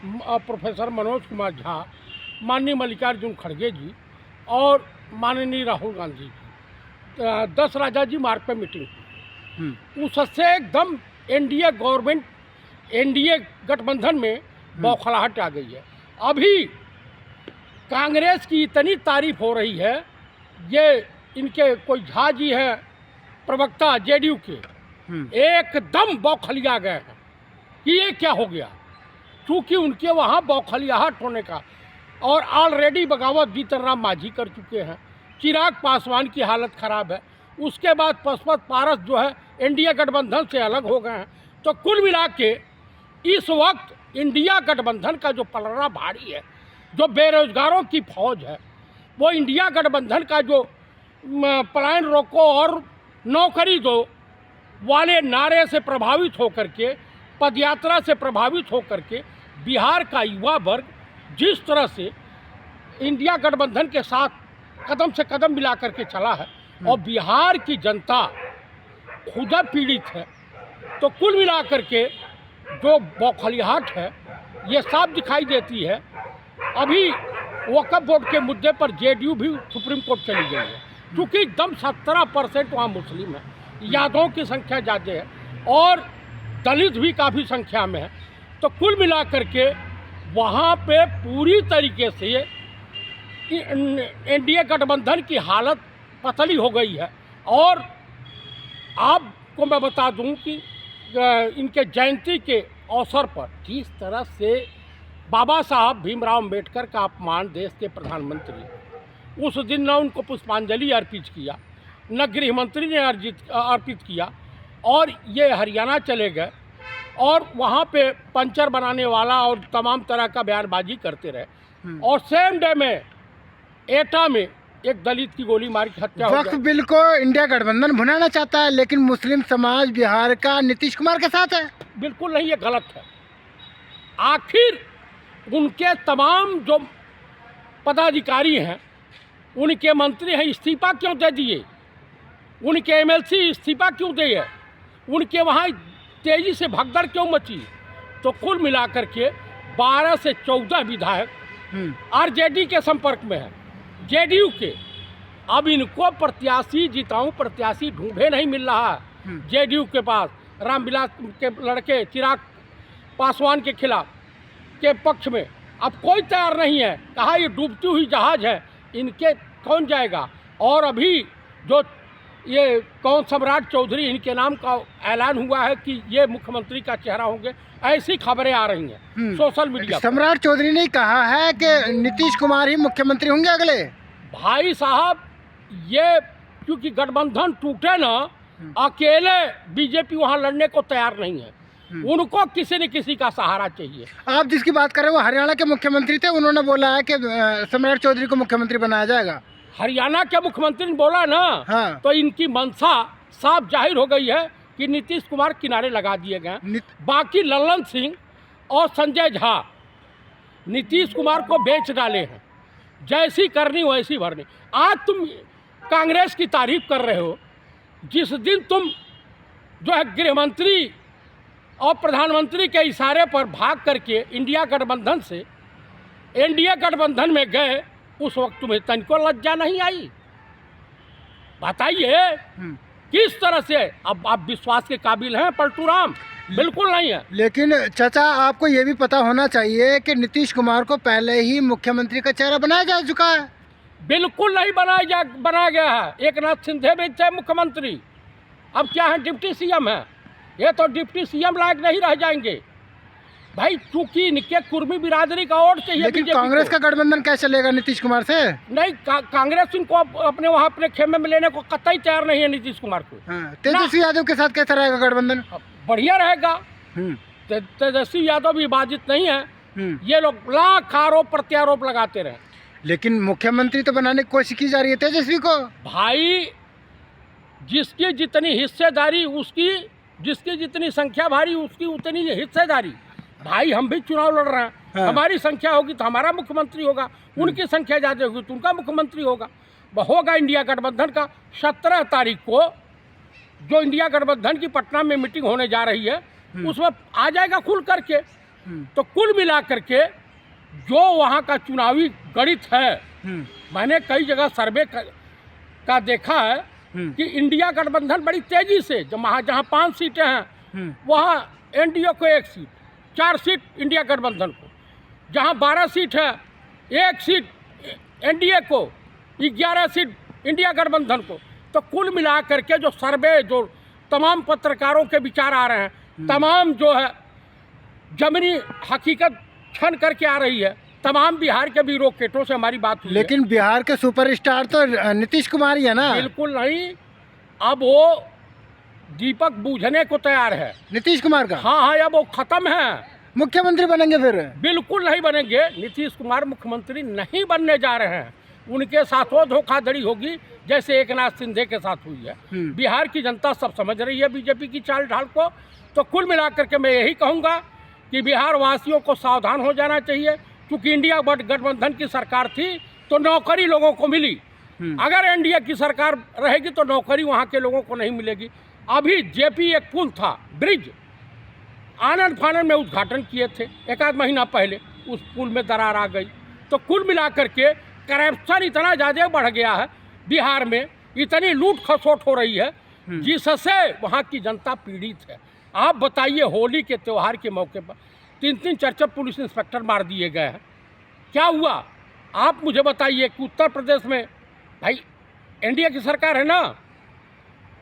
Professor Manoj Kumar Jha, माननीय मल्लिकार्जुन खड़गे जी और माननीय राहुल गांधी जी, 10 राजा जी मार्ग पे मीटिंग हुई। उससे एकदम एनडीए गवर्नमेंट, एनडीए गठबंधन में बौखलाहट आ गई है। अभी कांग्रेस की इतनी तारीफ हो रही है, ये इनके कोई झा जी हैं प्रवक्ता जेडीयू के, एकदम बौखलिया गए हैं कि ये क्या हो गया, क्योंकि उनके वहाँ बौखलियाहट होने का, और ऑलरेडी बगावत जीतन राम मांझी कर चुके हैं, चिराग पासवान की हालत ख़राब है, उसके बाद पशुपत पारस जो है एनडीए गठबंधन से अलग हो गए हैं। तो कुल मिला के इस वक्त इंडिया गठबंधन का जो पलड़ा भारी है, जो बेरोजगारों की फौज है, वो इंडिया गठबंधन का जो पलायन रोको और नौकरी दो वाले नारे से प्रभावित होकर के, पदयात्रा से प्रभावित होकर के बिहार का युवा वर्ग जिस तरह से इंडिया गठबंधन के साथ कदम से कदम मिला करके चला है, और बिहार की जनता खुदा पीड़ित है, तो कुल मिला करके जो बौखलियाहट है ये साफ दिखाई देती है। अभी वक्फ बोर्ड के मुद्दे पर जेडीयू भी सुप्रीम कोर्ट चली गई है, क्योंकि एकदम 17% वहाँ मुस्लिम है, यादवों की संख्या ज़्यादा है और दलित भी काफ़ी संख्या में है। तो कुल मिला करके वहाँ पे पूरी तरीके से एनडीए गठबंधन की हालत पतली हो गई है। और आपको मैं बता दूं कि इनके जयंती के अवसर पर जिस तरह से बाबा साहब भीमराव अम्बेडकर का अपमान देश के प्रधानमंत्री, उस दिन न उनको पुष्पांजलि अर्पित किया, न गृह मंत्री ने अर्पित किया, और ये हरियाणा चले गए और वहाँ पे पंचर बनाने वाला और तमाम तरह का बयानबाजी करते रहे, और सेम डे में एटा में एक दलित की गोली मार के हत्या हो गई। वक्फ बिल को इंडिया गठबंधन भुनाना चाहता है, लेकिन मुस्लिम समाज बिहार का नीतीश कुमार के साथ है। बिल्कुल नहीं, ये गलत है। आखिर उनके तमाम जो पदाधिकारी हैं, उनके मंत्री हैं, इस्तीफा क्यों दे दिए? उनके एमएलसी इस्तीफा क्यों दिए? उनके वहाँ तेजी से भगदड़ क्यों मची? तो कुल मिलाकर के 12 से 14 विधायक आरजेडी के संपर्क में है, जेडीयू के। अब इनको प्रत्याशी जिताऊं, प्रत्याशी ढूंढे नहीं मिल रहा है जेडीयू के पास। रामविलास के लड़के चिराग पासवान के खिलाफ के पक्ष में अब कोई तैयार नहीं है। कहा ये डूबती हुई जहाज है, इनके कौन जाएगा? और अभी जो ये कौन सम्राट चौधरी, इनके नाम का ऐलान हुआ है कि ये मुख्यमंत्री का चेहरा होंगे, ऐसी खबरें आ रही हैं सोशल मीडिया पर। सम्राट चौधरी ने कहा है कि नीतीश कुमार ही मुख्यमंत्री होंगे अगले। भाई साहब, ये क्योंकि गठबंधन टूटे ना, अकेले बीजेपी वहाँ लड़ने को तैयार नहीं है, उनको किसी न किसी का सहारा चाहिए। आप जिसकी बात कर रहे हैं वो हरियाणा के मुख्यमंत्री थे, उन्होंने बोला है कि सम्राट चौधरी को मुख्यमंत्री बनाया जाएगा। हरियाणा के मुख्यमंत्री ने बोला ना, हाँ। तो इनकी मंशा साफ जाहिर हो गई है कि नीतीश कुमार किनारे लगा दिए गए। बाकी लल्लन सिंह और संजय झा नीतीश कुमार को बेच डाले हैं, जैसी करनी वैसी भरनी। आज तुम कांग्रेस की तारीफ कर रहे हो, जिस दिन तुम जो है गृह मंत्री और प्रधानमंत्री के इशारे पर भाग करके इंडिया गठबंधन से एनडीए गठबंधन में गए, उस वक्त तुम्हें तनिको लज्जा नहीं आई? बताइए किस तरह से? अब आप विश्वास के काबिल हैं पलटू राम? बिल्कुल नहीं है। लेकिन चाचा, आपको ये भी पता होना चाहिए कि नीतीश कुमार को पहले ही मुख्यमंत्री का चेहरा बनाया जा चुका है। बिल्कुल नहीं बनाया गया है। एक नाथ शिंदे भी थे मुख्यमंत्री, अब क्या है, डिप्टी सीएम है। ये तो डिप्टी सीएम लायक नहीं रह जाएंगे भाई, चूंकि इनके कुर्मी बिरादरी का वोट चाहिए। लेकिन कांग्रेस का गठबंधन कैसे चलेगा नीतीश कुमार से? नहीं, कांग्रेस इनको अपने वहाँ अपने खेमे में लेने को कतई तैयार नहीं है नीतीश कुमार को। तेजस्वी यादव के साथ कैसा रहेगा गठबंधन? बढ़िया रहेगा। तेजस्वी यादव भी बाधित नहीं है। ये लोग लाख आरोप प्रत्यारोप लगाते रहे, लेकिन मुख्यमंत्री तो बनाने की कोशिश की जा रही है तेजस्वी को। भाई, जिसकी जितनी हिस्सेदारी उसकी, जिसकी जितनी संख्या भारी उसकी उतनी हिस्सेदारी। भाई, हम भी चुनाव लड़ रहे हैं, हाँ। हमारी संख्या होगी तो हमारा मुख्यमंत्री होगा, उनकी संख्या ज़्यादा होगी तो उनका मुख्यमंत्री होगा। होगा इंडिया गठबंधन का 17 तारीख को जो इंडिया गठबंधन की पटना में मीटिंग होने जा रही है, उसमें आ जाएगा खुल करके। तो कुल मिला करके जो वहाँ का चुनावी गणित है, मैंने कई जगह सर्वे का देखा है कि इंडिया गठबंधन बड़ी तेजी से जहाँ 5 सीटें हैं वहाँ एनडीए को 1 सीट, 4 सीट इंडिया गठबंधन को, जहाँ 12 सीट है 1 सीट एनडीए को, 11 सीट इंडिया गठबंधन को। तो कुल मिला करके जो सर्वे, जो तमाम पत्रकारों के विचार आ रहे हैं, तमाम जो है जमीनी हकीकत छन करके आ रही है, तमाम बिहार के भी रोकेटों से हमारी बात हुई लेकिन बिहार के सुपरस्टार तो नीतीश कुमार ही है ना। बिल्कुल नहीं, अब वो दीपक बूझने को तैयार है नीतीश कुमार का। हाँ, अब वो खत्म है। मुख्यमंत्री बनेंगे फिर? बिल्कुल नहीं बनेंगे। नीतीश कुमार मुख्यमंत्री नहीं बनने जा रहे हैं। उनके साथ वो धोखाधड़ी होगी जैसे एकनाथ शिंदे के साथ हुई है। बिहार की जनता सब समझ रही है बीजेपी की चाल ढाल को। तो कुल मिलाकर के मैं यही कहूँगा कि बिहार वासियों को सावधान हो जाना चाहिए, क्योंकि इंडिया गठबंधन की सरकार थी तो नौकरी लोगों को मिली। अगर एनडीए की सरकार रहेगी तो नौकरी वहाँ के लोगों को नहीं मिलेगी। अभी जेपी एक पुल था, ब्रिज, आनंद फानंद में उद्घाटन किए थे 1 आध महीना पहले, उस पुल में दरार आ गई। तो कुल मिलाकर के करप्शन इतना ज़्यादा बढ़ गया है बिहार में, इतनी लूट खसोट हो रही है जिससे वहाँ की जनता पीड़ित है। आप बताइए, होली के त्यौहार के मौके पर 3-3 4-4 पुलिस इंस्पेक्टर मार दिए गए हैं। क्या हुआ? आप मुझे बताइए कि उत्तर प्रदेश में भाई एनडीए की सरकार है ना,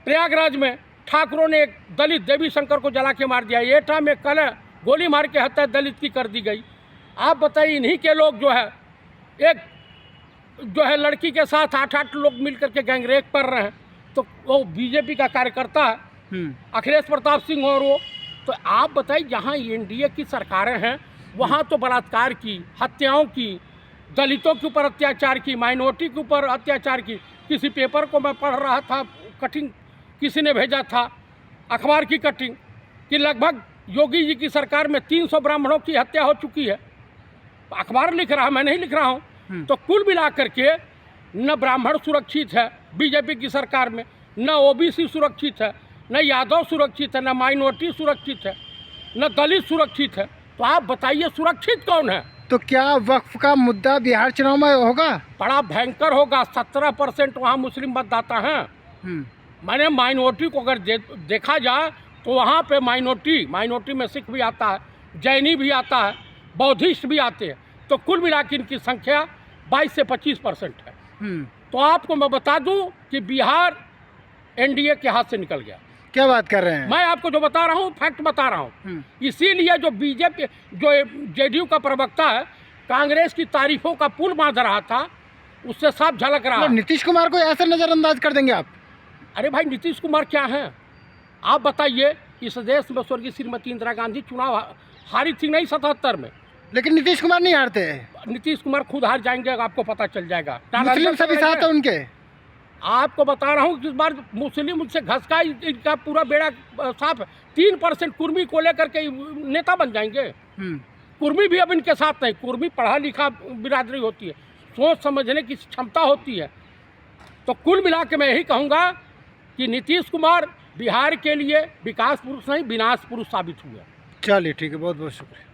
प्रयागराज में ठाकुरों ने एक दलित देवी शंकर को जला के मार दिया। एटा में कल गोली मार के हत्या दलित की कर दी गई। आप बताइए, इन्हीं के लोग जो है एक जो है लड़की के साथ 8-8 लोग मिलकर के गैंगरेप कर रहे हैं। तो वो बीजेपी का कार्यकर्ता है अखिलेश प्रताप सिंह और वो। तो आप बताइए, जहाँ एनडीए की सरकारें हैं वहाँ तो बलात्कार की, हत्याओं की, दलितों के ऊपर अत्याचार की, माइनॉरिटी के ऊपर अत्याचार की। किसी पेपर को मैं पढ़ रहा था, कटिंग किसी ने भेजा था, अखबार की कटिंग, कि लगभग योगी जी की सरकार में 300 ब्राह्मणों की हत्या हो चुकी है। अखबार लिख रहा है, मैं नहीं लिख रहा हूँ। तो कुल मिला करके न ब्राह्मण सुरक्षित है बीजेपी की सरकार में, न ओबीसी सुरक्षित है, न यादव सुरक्षित है, न माइनॉरिटी सुरक्षित है, न दलित सुरक्षित है। तो आप बताइए सुरक्षित कौन है? तो क्या वक्फ का मुद्दा बिहार चुनाव में होगा? बड़ा भयंकर होगा। 17% वहाँ मुस्लिम मतदाता हैं। मैंने माइनॉरिटी को अगर देखा जाए तो वहाँ पे माइनॉरिटी में सिख भी आता है, जैनी भी आता है, बौद्धिस्ट भी आते हैं। तो कुल मिला के इनकी संख्या 22 से 25% है। तो आपको मैं बता दूं कि बिहार एनडीए के हाथ से निकल गया। क्या बात कर रहे हैं? मैं आपको जो बता रहा हूँ फैक्ट बता रहा हूँ। इसीलिए जो बीजेपी, जो जेडीयू का प्रवक्ता है, कांग्रेस की तारीफों का पुल बांध रहा था, उससे साफ झलक रहा है। नीतीश कुमार को ऐसे नजरअंदाज कर देंगे आप? अरे भाई, नीतीश कुमार क्या हैं? आप बताइए, इस देश में स्वर्गीय श्रीमती इंदिरा गांधी चुनाव हारी थी नहीं 77 में, लेकिन नीतीश कुमार नहीं हारते। नीतीश कुमार खुद हार जाएंगे, आपको पता चल जाएगा। मुस्लिम सभी साथ है उनके। आपको बता रहा हूँ कि इस बार मुस्लिम उनसे घसका, इनका पूरा बेड़ा साफ है। 3% कुर्मी को लेकर के नेता बन जाएंगे। कुर्मी भी अब इनके साथ नहीं। कुर्मी पढ़ा लिखा बिरादरी होती है, सोच समझने की क्षमता होती है। तो कुल मिला के मैं यही कहूँगा कि नीतीश कुमार बिहार के लिए विकास पुरुष नहीं, विनाश पुरुष साबित हुए। चलिए ठीक है, बहुत बहुत शुक्रिया।